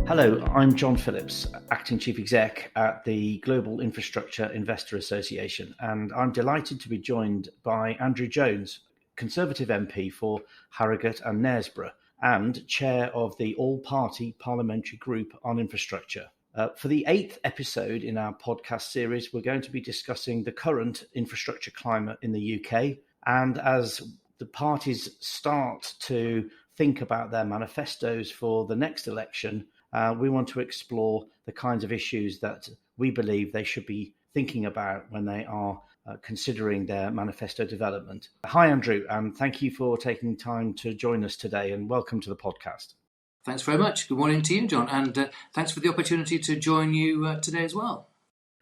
Hello, I'm John Phillips, Acting Chief Exec at the Global Infrastructure Investor Association, and I'm delighted to be joined by Andrew Jones, Conservative MP for Harrogate and Knaresborough, and Chair of the All-Party Parliamentary Group on Infrastructure. For the 8th episode in our podcast series, we're going to be discussing the current infrastructure climate in the UK, and as the parties start to think about their manifestos for the next election, we want to explore the kinds of issues that we believe they should be thinking about when they are considering their manifesto development. Hi, Andrew, and thank you for taking time to join us today, and welcome to the podcast. Thanks very much. Good morning to you, John, and thanks for the opportunity to join you today as well.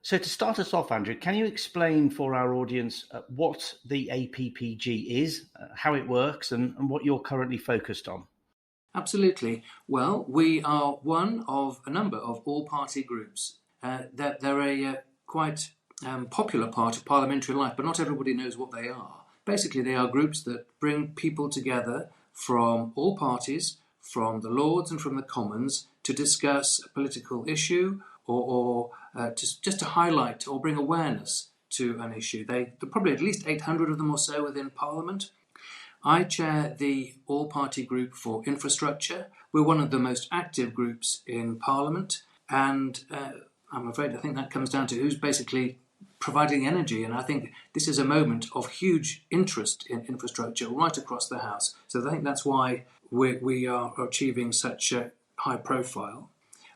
So to start us off, Andrew, can you explain for our audience what the APPG is, how it works, and what you're currently focused on? Absolutely. Well, we are one of a number of all-party groups. They're a quite popular part of parliamentary life, but not everybody knows what they are. Basically, they are groups that bring people together from all parties, from the Lords and from the Commons, to discuss a political issue or just to highlight or bring awareness to an issue. There are probably at least 800 of them or so within Parliament. I chair the all-party group for infrastructure. We're one of the most active groups in Parliament, and I think that comes down to who's basically providing energy, and I think this is a moment of huge interest in infrastructure right across the House. So I think that's why we are achieving such a high profile.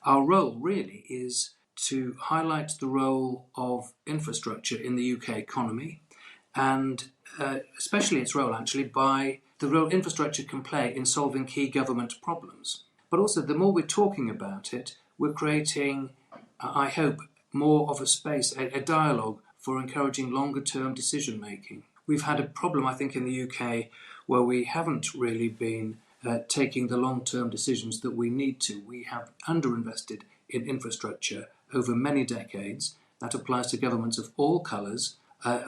Our role really is to highlight the role of infrastructure in the UK economy, and especially its role actually by the role infrastructure can play in solving key government problems. But also the more we're talking about it, we're creating, I hope, more of a space, a dialogue for encouraging longer term decision making. We've had a problem, I think, in the UK where we haven't really been taking the long term decisions that we need to. We have underinvested in infrastructure over many decades. That applies to governments of all colours.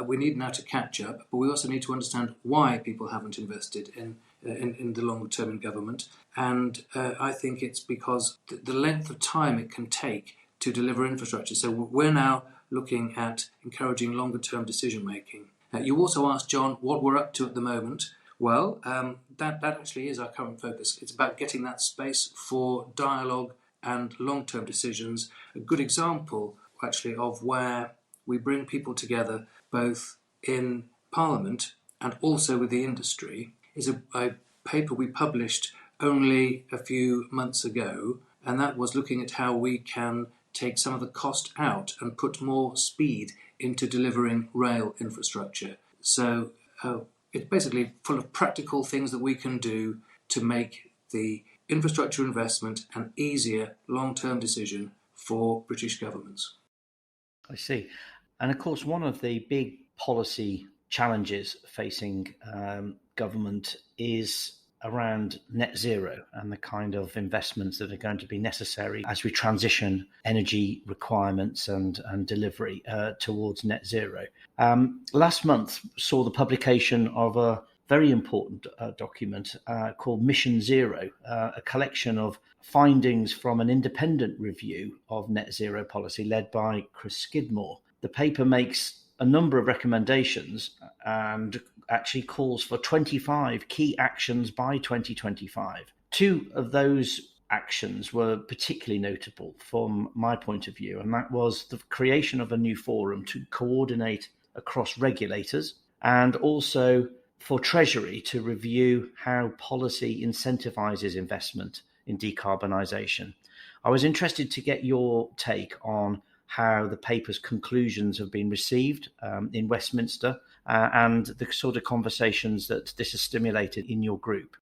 We need now to catch up, but we also need to understand why people haven't invested in the longer term in government. And I think it's because the length of time it can take to deliver infrastructure. So we're now looking at encouraging longer term decision making. You also asked, John, what we're up to at the moment. Well, that actually is our current focus. It's about getting that space for dialogue and long term decisions. A good example actually of where we bring people together both in Parliament and also with the industry is a paper we published only a few months ago, and that was looking at how we can take some of the cost out and put more speed into delivering rail infrastructure. So it's basically full of practical things that we can do to make the infrastructure investment an easier long-term decision for British governments. I see. And of course, one of the big policy challenges facing government is around net zero and the kind of investments that are going to be necessary as we transition energy requirements and delivery towards net zero. Last month saw the publication of a very important document called Mission Zero, a collection of findings from an independent review of net zero policy led by Chris Skidmore. The paper makes a number of recommendations and actually calls for 25 key actions by 2025. Two of those actions were particularly notable from my point of view, and that was the creation of a new forum to coordinate across regulators, and also for Treasury to review how policy incentivises investment in decarbonisation. I was interested to get your take on how the paper's conclusions have been received in Westminster and the sort of conversations that this has stimulated in your group.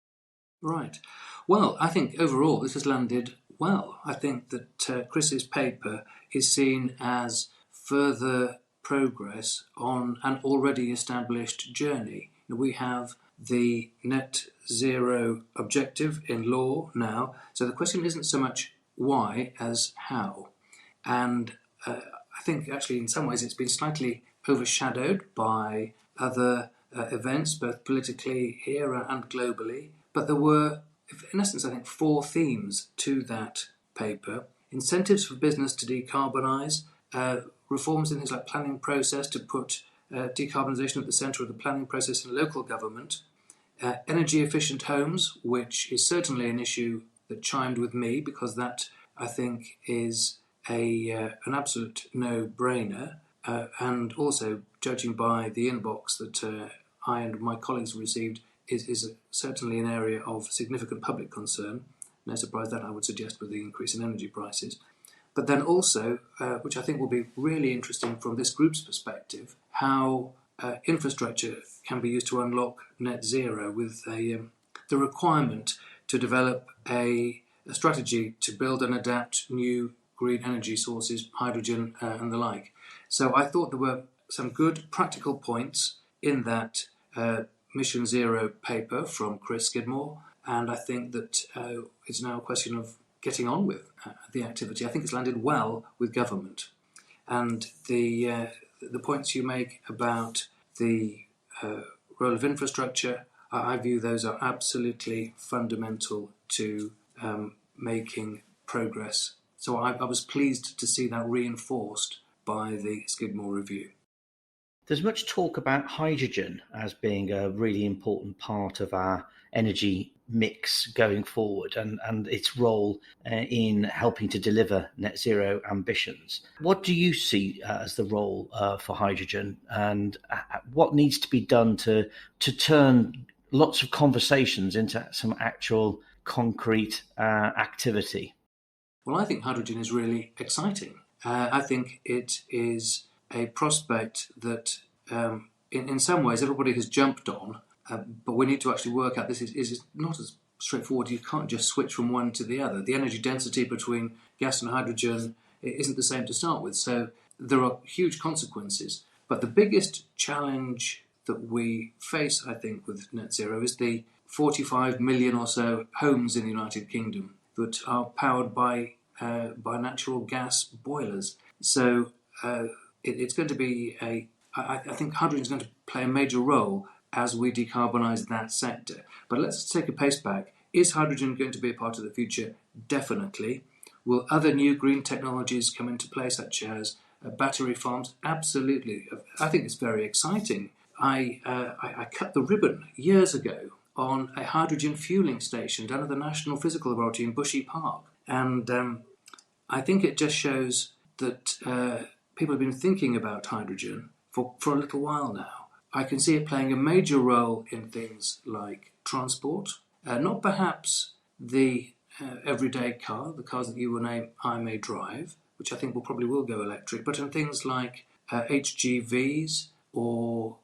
Right. Well, I think overall this has landed well. I think that Chris's paper is seen as further progress on an already established journey. We have the net zero objective in law now, so the question isn't so much why as how. And I think actually in some ways it's been slightly overshadowed by other events, both politically here and globally. But there were, in essence, I think 4 themes to that paper, incentives for business to decarbonise, reforms in things like planning process to put decarbonisation at the centre of the planning process in local government, energy efficient homes, which is certainly an issue that chimed with me because that, I think, is an absolute no-brainer. And also, judging by the inbox that I and my colleagues received, is certainly an area of significant public concern. No surprise that I would suggest with the increase in energy prices. But then also, which I think will be really interesting from this group's perspective, how infrastructure can be used to unlock net zero with the requirement to develop a strategy to build and adapt new green energy sources, hydrogen and the like. So I thought there were some good practical points in that Mission Zero paper from Chris Skidmore, and I think that it's now a question of getting on with the activity. I think it's landed well with government. And the points you make about the role of infrastructure, I view those are absolutely fundamental to making progress. So I was pleased to see that reinforced by the Skidmore review. There's much talk about hydrogen as being a really important part of our energy mix going forward and its role in helping to deliver net zero ambitions. What do you see as the role for hydrogen, and what needs to be done to turn lots of conversations into some actual concrete activity? Well, I think hydrogen is really exciting. I think it is a prospect that in some ways everybody has jumped on, but we need to actually work out this is not as straightforward. You can't just switch from one to the other. The energy density between gas and hydrogen isn't the same to start with, so there are huge consequences. But the biggest challenge that we face, I think, with net zero is the 45 million or so homes in the United Kingdom that are powered by natural gas boilers. So it's going to be I think hydrogen is going to play a major role as we decarbonise that sector. But let's take a pace back. Is hydrogen going to be a part of the future? Definitely. Will other new green technologies come into play, such as battery farms? Absolutely. I think it's very exciting. I cut the ribbon years ago on a hydrogen fueling station down at the National Physical Laboratory in Bushy Park. And I think it just shows that people have been thinking about hydrogen for a little while now. I can see it playing a major role in things like transport, not perhaps the everyday car, the cars that you and I may drive, which I think will go electric, but in things like HGVs or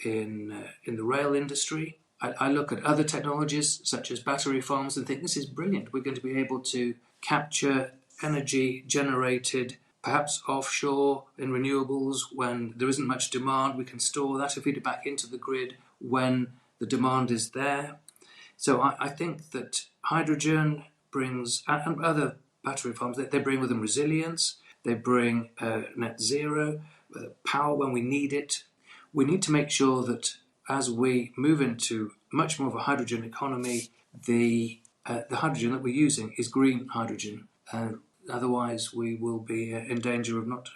in the rail industry. I look at other technologies such as battery farms and think this is brilliant. We're going to be able to capture energy generated perhaps offshore in renewables when there isn't much demand. We can store that and feed it back into the grid when the demand is there. So I think that hydrogen brings, and other battery farms, they bring with them resilience, they bring net zero, power when we need it. We need to make sure that as we move into much more of a hydrogen economy, the hydrogen that we're using is green hydrogen. Otherwise, we will be in danger of not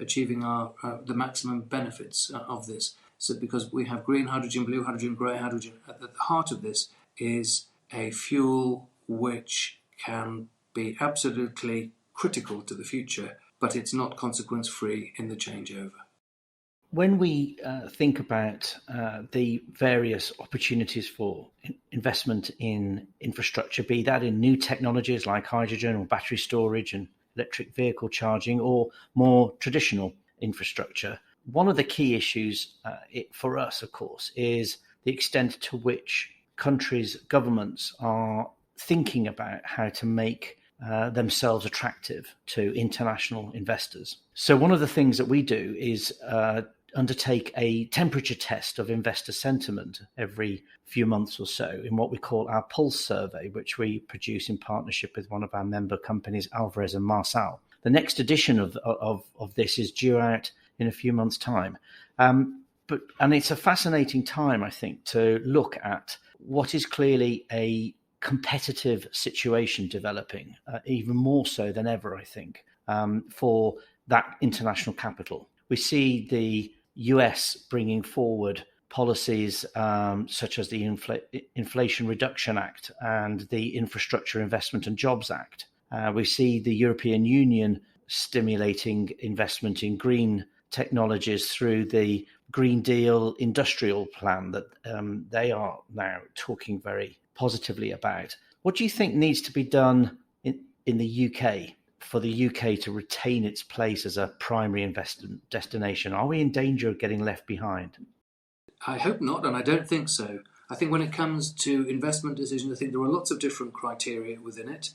achieving the maximum benefits of this. So, because we have green hydrogen, blue hydrogen, grey hydrogen, at the heart of this is a fuel which can be absolutely critical to the future, but it's not consequence-free in the changeover. When we think about the various opportunities for investment in infrastructure, be that in new technologies like hydrogen or battery storage and electric vehicle charging, or more traditional infrastructure, one of the key issues for us, of course, is the extent to which countries' governments are thinking about how to make themselves attractive to international investors. So one of the things that we do is undertake a temperature test of investor sentiment every few months or so in what we call our Pulse survey, which we produce in partnership with one of our member companies, Alvarez and Marsal. The next edition of this is due out in a few months' time. And it's a fascinating time, I think, to look at what is clearly a competitive situation developing, even more so than ever, I think, for that international capital. We see the US bringing forward policies such as the Inflation Reduction Act and the Infrastructure Investment and Jobs Act. We see the European Union stimulating investment in green technologies through the Green Deal industrial plan that they are now talking very positively about. What do you think needs to be done in the UK for the UK to retain its place as a primary investment destination? Are we in danger of getting left behind? I hope not, and I don't think so. I think when it comes to investment decisions, I think there are lots of different criteria within it.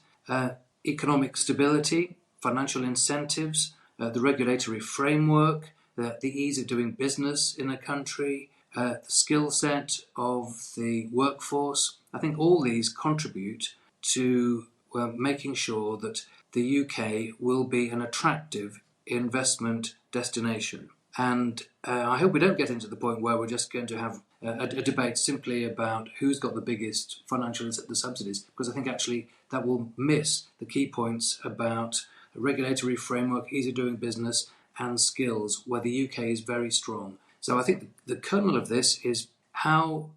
Economic stability, financial incentives, the regulatory framework, the ease of doing business in a country, the skill set of the workforce. I think all these contribute to making sure that the UK will be an attractive investment destination. And I hope we don't get into the point where we're just going to have a debate simply about who's got the biggest financial subsidies, because I think actually that will miss the key points about regulatory framework, ease of doing business, and skills, where the UK is very strong. So I think the kernel of this is how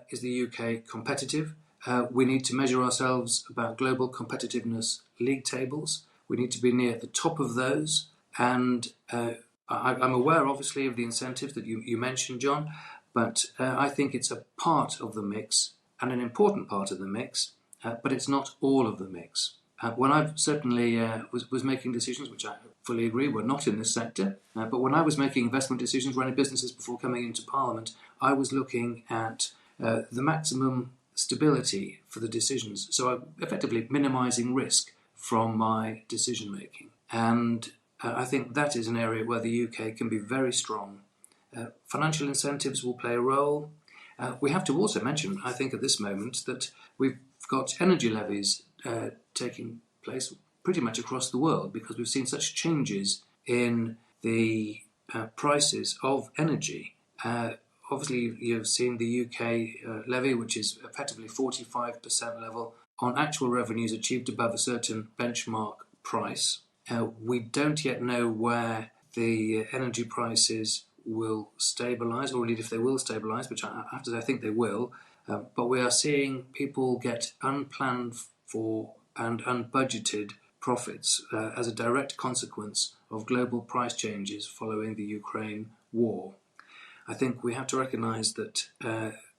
is the UK competitive? We need to measure ourselves about global competitiveness league tables. We need to be near the top of those. And I'm aware, obviously, of the incentives that you mentioned, John, but I think it's a part of the mix and an important part of the mix, but it's not all of the mix. When I certainly was making decisions, which I fully agree were not in this sector, but when I was making investment decisions, running businesses before coming into Parliament, I was looking at the maximum stability for the decisions. So I'm effectively minimising risk from my decision making. And I think that is an area where the UK can be very strong. Financial incentives will play a role. We have to also mention, I think at this moment, that we've got energy levies taking place pretty much across the world, because we've seen such changes in the prices of energy. Obviously, you've seen the UK levy, which is effectively 45% level on actual revenues achieved above a certain benchmark price. We don't yet know where the energy prices will stabilise, or indeed if they will stabilise, which I have to say I think they will. But we are seeing people get unplanned for and unbudgeted profits as a direct consequence of global price changes following the Ukraine war. I think we have to recognise that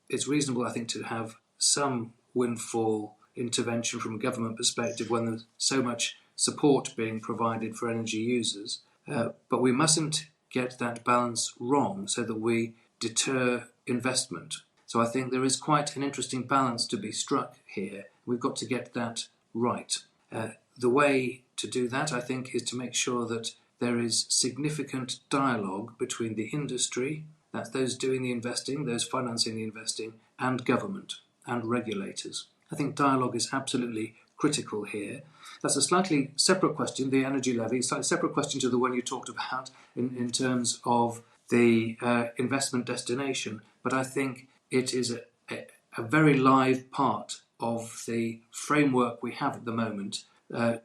it's reasonable, I think, to have some windfall intervention from a government perspective when there's so much support being provided for energy users. But we mustn't get that balance wrong so that we deter investment. So I think there is quite an interesting balance to be struck here. We've got to get that right. The way to do that, I think, is to make sure that there is significant dialogue between the industry, that's those doing the investing, those financing the investing, and government and regulators. I think dialogue is absolutely critical here. That's a slightly separate question, the energy levy, a slightly separate question to the one you talked about in terms of the investment destination. But I think it is a very live part of the framework we have at the moment,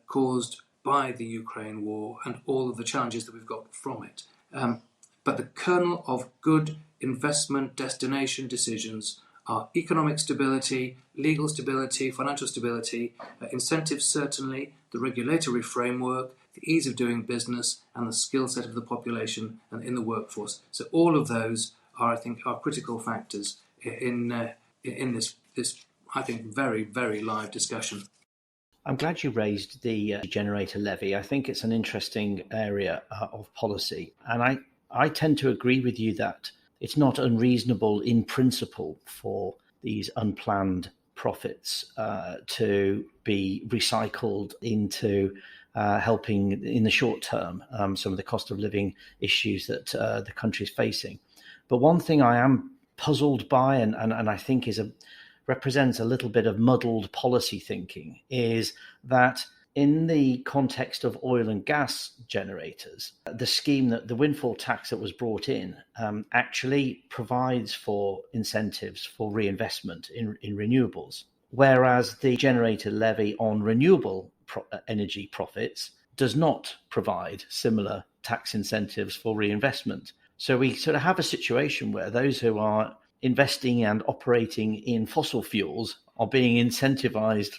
caused by the Ukraine war and all of the challenges that we've got from it. But the kernel of good investment destination decisions are economic stability, legal stability, financial stability, incentives certainly, the regulatory framework, the ease of doing business, and the skill set of the population and in the workforce. So all of those are, I think, are critical factors in this, I think, very, very live discussion. I'm glad you raised the generator levy. I think it's an interesting area of policy. And I tend to agree with you that it's not unreasonable in principle for these unplanned profits to be recycled into helping in the short term some of the cost of living issues that the country is facing. But one thing I am puzzled by, and I think represents a little bit of muddled policy thinking, is that in the context of oil and gas generators, the scheme, that the windfall tax that was brought in actually provides for incentives for reinvestment in renewables. whereas the generator levy on renewable energy profits does not provide similar tax incentives for reinvestment. So we sort of have a situation where those who are investing and operating in fossil fuels are being incentivized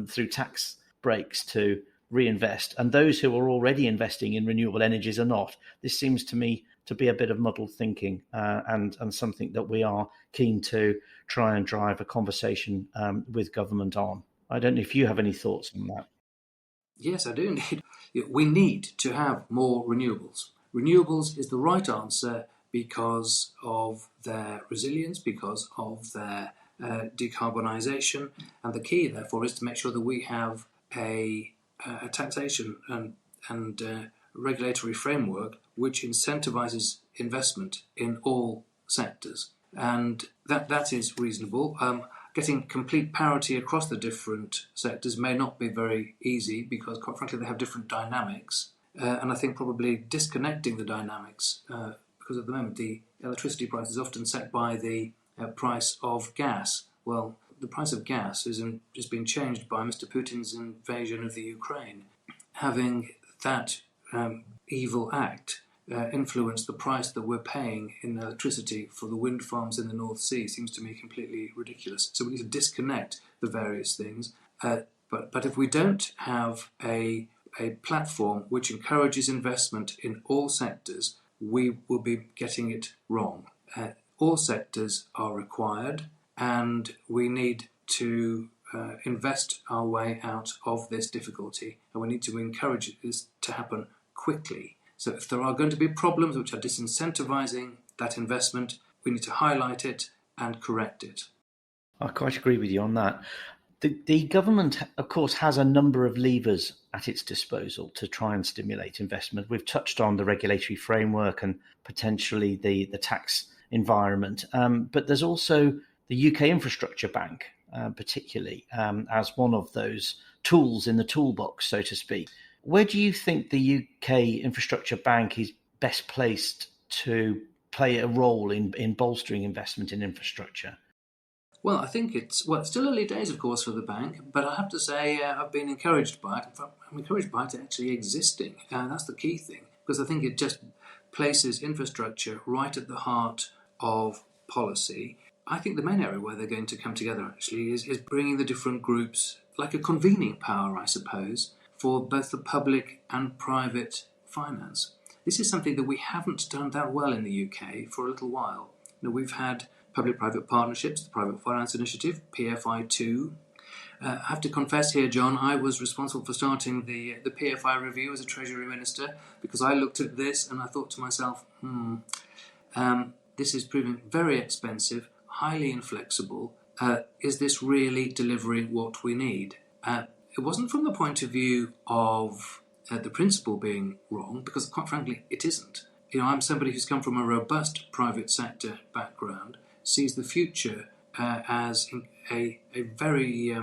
through tax breaks to reinvest, and those who are already investing in renewable energies are not. This seems to me to be a bit of muddled thinking, and something that we are keen to try and drive a conversation with government on. I don't know if you have any thoughts on that. Yes, I do indeed. We need to have more renewables. Renewables is the right answer because of their resilience, because of their decarbonisation, and the key, therefore, is to make sure that we have a taxation and regulatory framework which incentivises investment in all sectors, and that is reasonable. Getting complete parity across the different sectors may not be very easy because, quite frankly, they have different dynamics. And I think probably disconnecting the dynamics, because at the moment the electricity price is often set by the price of gas. Well, the price of gas is been changed by Mr. Putin's invasion of the Ukraine. Having that evil act influence the price that we're paying in electricity for the wind farms in the North Sea seems to me completely ridiculous. So we need to disconnect the various things. But if we don't have a platform which encourages investment in all sectors, we will be getting it wrong. All sectors are required, and we need to invest our way out of this difficulty, and we need to encourage this to happen quickly. So if there are going to be problems which are disincentivizing that investment, we need to highlight it and correct it. I quite agree with you on that. The government, of course, has a number of levers at its disposal to try and stimulate investment. We've touched on the regulatory framework and potentially the tax environment, but there's also the UK Infrastructure Bank, particularly as one of those tools in the toolbox, so to speak. Where do you think the UK Infrastructure Bank is best placed to play a role in bolstering investment in infrastructure? Well, I think it's still early days, of course, for the bank, but I have to say I've been encouraged by it. In fact, I'm encouraged by it actually existing, and that's the key thing, because I think it just places infrastructure right at the heart of policy. I think the main area where they're going to come together actually is bringing the different groups, like a convening power, I suppose, for both the public and private finance. This is something that we haven't done that well in the UK for a little while. We've had public-private partnerships, the Private Finance Initiative, PFI2. I have to confess here, John, I was responsible for starting the PFI review as a Treasury Minister, because I looked at this and I thought to myself, this is proving very expensive, highly inflexible. Is this really delivering what we need? It wasn't from the point of view of the principle being wrong, because quite frankly, it isn't. I'm somebody who's come from a robust private sector background, sees the future as a very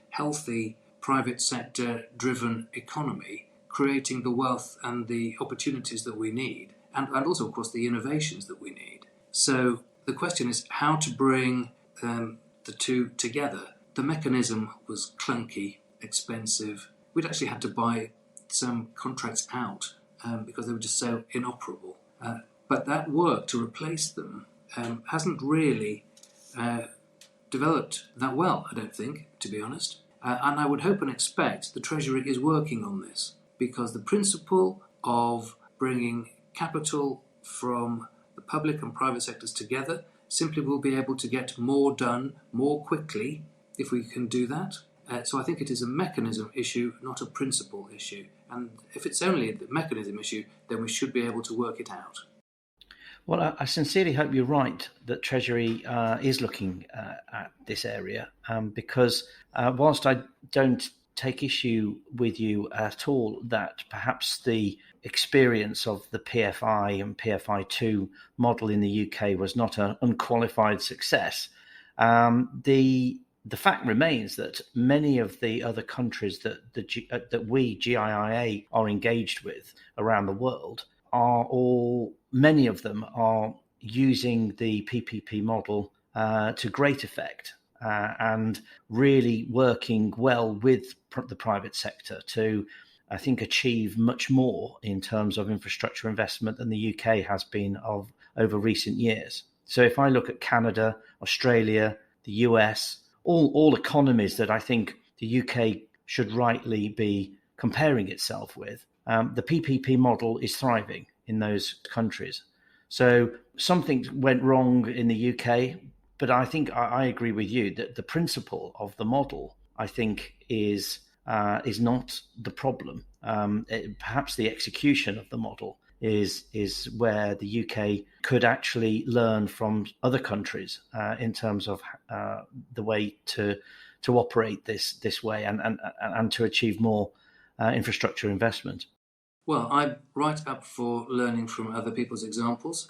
healthy private sector driven economy, creating the wealth and the opportunities that we need, and also, of course, the innovations that we need. So the question is how to bring the two together. The mechanism was clunky, expensive. We'd actually had to buy some contracts out because they were just so inoperable. But that work to replace them hasn't really developed that well, I don't think, to be honest. And I would hope and expect the Treasury is working on this, because the principle of bringing capital from the public and private sectors together simply will be able to get more done more quickly if we can do that. So I think it is a mechanism issue, not a principle issue. And if it's only the mechanism issue, then we should be able to work it out. Well, I sincerely hope you're right that Treasury is looking at this area, because whilst I don't take issue with you at all that perhaps the experience of the PFI and PFI2 model in the UK was not an unqualified success, the fact remains that many of the other countries that we, GIIA, are engaged with around the world many of them are using the PPP model to great effect. and really working well with the private sector to, I think, achieve much more in terms of infrastructure investment than the UK has been over recent years. So if I look at Canada, Australia, the US, all economies that I think the UK should rightly be comparing itself with, the PPP model is thriving in those countries. So something went wrong in the UK, but I think I agree with you that the principle of the model, I think, is not the problem. Perhaps the execution of the model is where the UK could actually learn from other countries in terms of the way to operate this way and to achieve more infrastructure investment. Well, I'm right up for learning from other people's examples.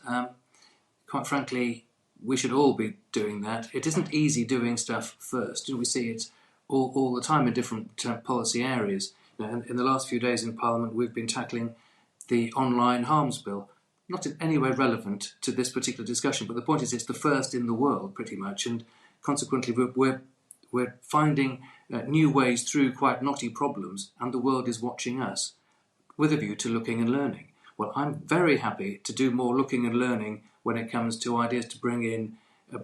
Quite frankly, we should all be doing that. It isn't easy doing stuff first. We see it all the time in different policy areas. In the last few days in Parliament, we've been tackling the online harms bill. Not in any way relevant to this particular discussion, but the point is it's the first in the world, pretty much, and consequently we're finding new ways through quite knotty problems, and the world is watching us with a view to looking and learning. Well, I'm very happy to do more looking and learning when it comes to ideas to bring in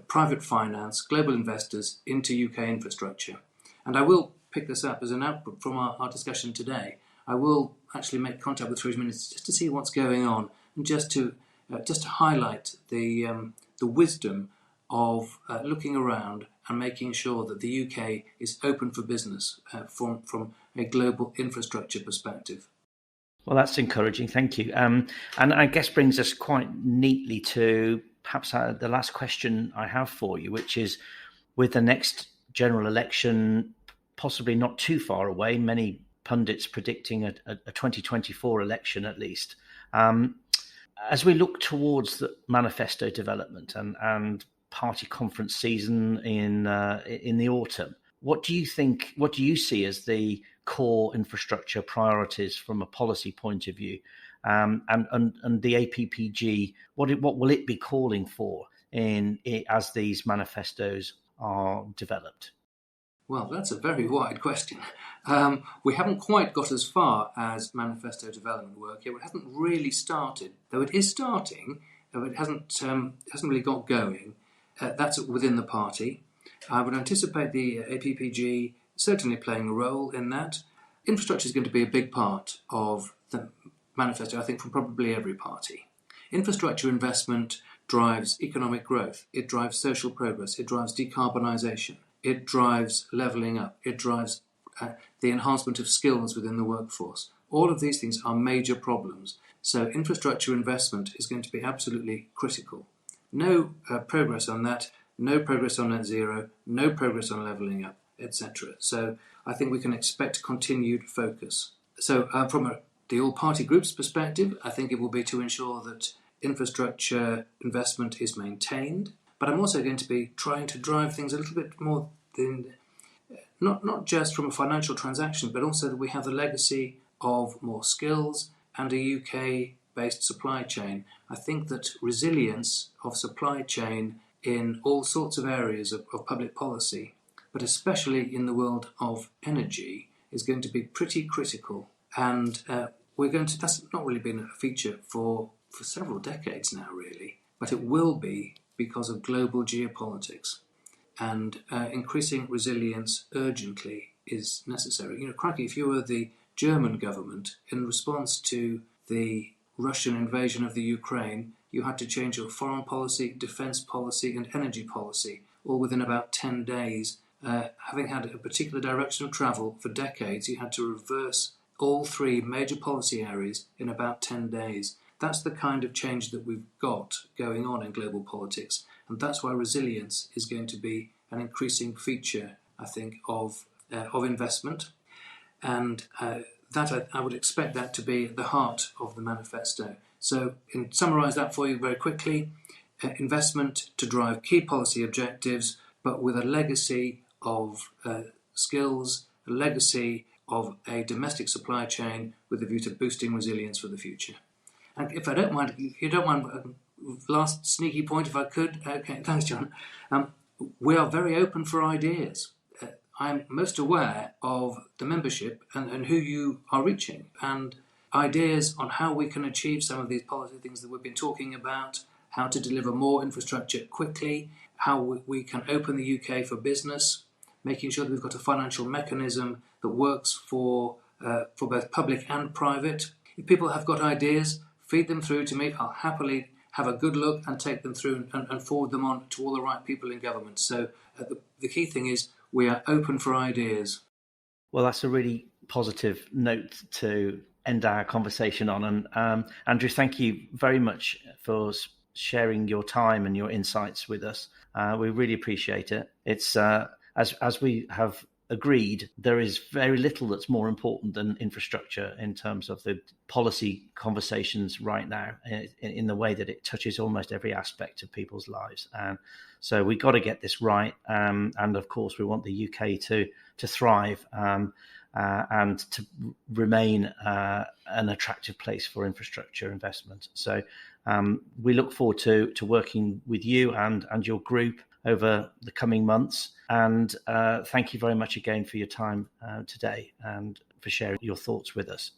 private finance, global investors into UK infrastructure. And I will pick this up as an output from our discussion today. I will actually make contact with Theresa May just to see what's going on and just to highlight the wisdom of looking around and making sure that the UK is open for business from a global infrastructure perspective. Well, that's encouraging. Thank you. And I guess brings us quite neatly to perhaps the last question I have for you, which is, with the next general election possibly not too far away, many pundits predicting a 2024 election at least, as we look towards the manifesto development and party conference season in the autumn, what do you see as the core infrastructure priorities from a policy point of view, and the APPG? What will it be calling for as these manifestos are developed? Well, that's a very wide question. We haven't quite got as far as manifesto development work yet. It hasn't really started, though it is starting. It hasn't really got going. That's within the party. I would anticipate the APPG certainly playing a role in that. Infrastructure is going to be a big part of the manifesto, I think, from probably every party. Infrastructure investment drives economic growth. It drives social progress. It drives decarbonisation. It drives levelling up. It drives the enhancement of skills within the workforce. All of these things are major problems. So infrastructure investment is going to be absolutely critical. No progress on that, no progress on net zero, no progress on levelling up, etc. So I think we can expect continued focus. So from the all-party group's perspective, I think it will be to ensure that infrastructure investment is maintained. But I'm also going to be trying to drive things a little bit more than not just from a financial transaction, but also that we have the legacy of more skills and a UK-based supply chain. I think that resilience of supply chain in all sorts of areas of public policy, but especially in the world of energy, is going to be pretty critical. And that's not really been a feature for several decades now, really, but it will be because of global geopolitics. And increasing resilience urgently is necessary. Crikey, if you were the German government, in response to the Russian invasion of the Ukraine, you had to change your foreign policy, defence policy and energy policy, all within about 10 days. Having had a particular direction of travel for decades, you had to reverse all three major policy areas in about 10 days. That's the kind of change that we've got going on in global politics. And that's why resilience is going to be an increasing feature, I think, of investment. And that I would expect that to be at the heart of the manifesto. So, summarise that for you very quickly: investment to drive key policy objectives, but with a legacy of skills, a legacy of a domestic supply chain with a view to boosting resilience for the future. And if you don't mind, last sneaky point, if I could. Okay, thanks, John. we are very open for ideas. I'm most aware of the membership and who you are reaching, and ideas on how we can achieve some of these policy things that we've been talking about, how to deliver more infrastructure quickly, how we can open the UK for business, making sure that we've got a financial mechanism that works for both public and private. If people have got ideas, feed them through to me. I'll happily have a good look and take them through and forward them on to all the right people in government. So the key thing is we are open for ideas. Well, that's a really positive note to end our conversation on. And Andrew, thank you very much for sharing your time and your insights with us. We really appreciate it. It's as we have agreed, there is very little that's more important than infrastructure in terms of the policy conversations right now, in the way that it touches almost every aspect of people's lives. And so we've got to get this right. And of course, we want the UK to thrive and to remain an attractive place for infrastructure investment. So we look forward to working with you and your group over the coming months. And thank you very much again for your time today and for sharing your thoughts with us.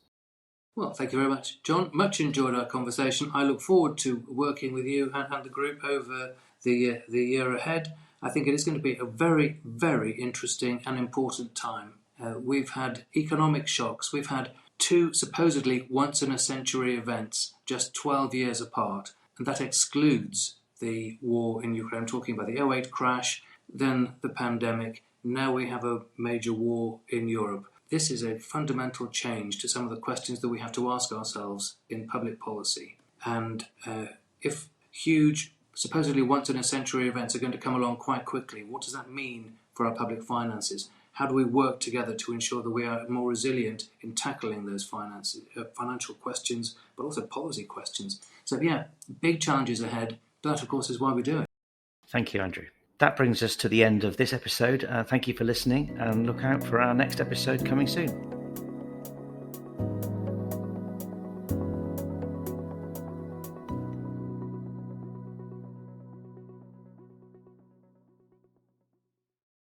Well, thank you very much, John. Much enjoyed our conversation. I look forward to working with you and the group over the year ahead. I think it is going to be a very, very interesting and important time. We've had economic shocks. We've had two supposedly once-in-a-century events just 12 years apart, and that excludes the war in Ukraine. I'm talking about the 2008 crash, then the pandemic. Now we have a major war in Europe. This is a fundamental change to some of the questions that we have to ask ourselves in public policy. And if huge, supposedly once-in-a-century events are going to come along quite quickly, what does that mean for our public finances? How do we work together to ensure that we are more resilient in tackling those financial questions, but also policy questions? So yeah, big challenges ahead. That, of course, is why we do it. Thank you, Andrew. That brings us to the end of this episode. Thank you for listening, and look out for our next episode coming soon.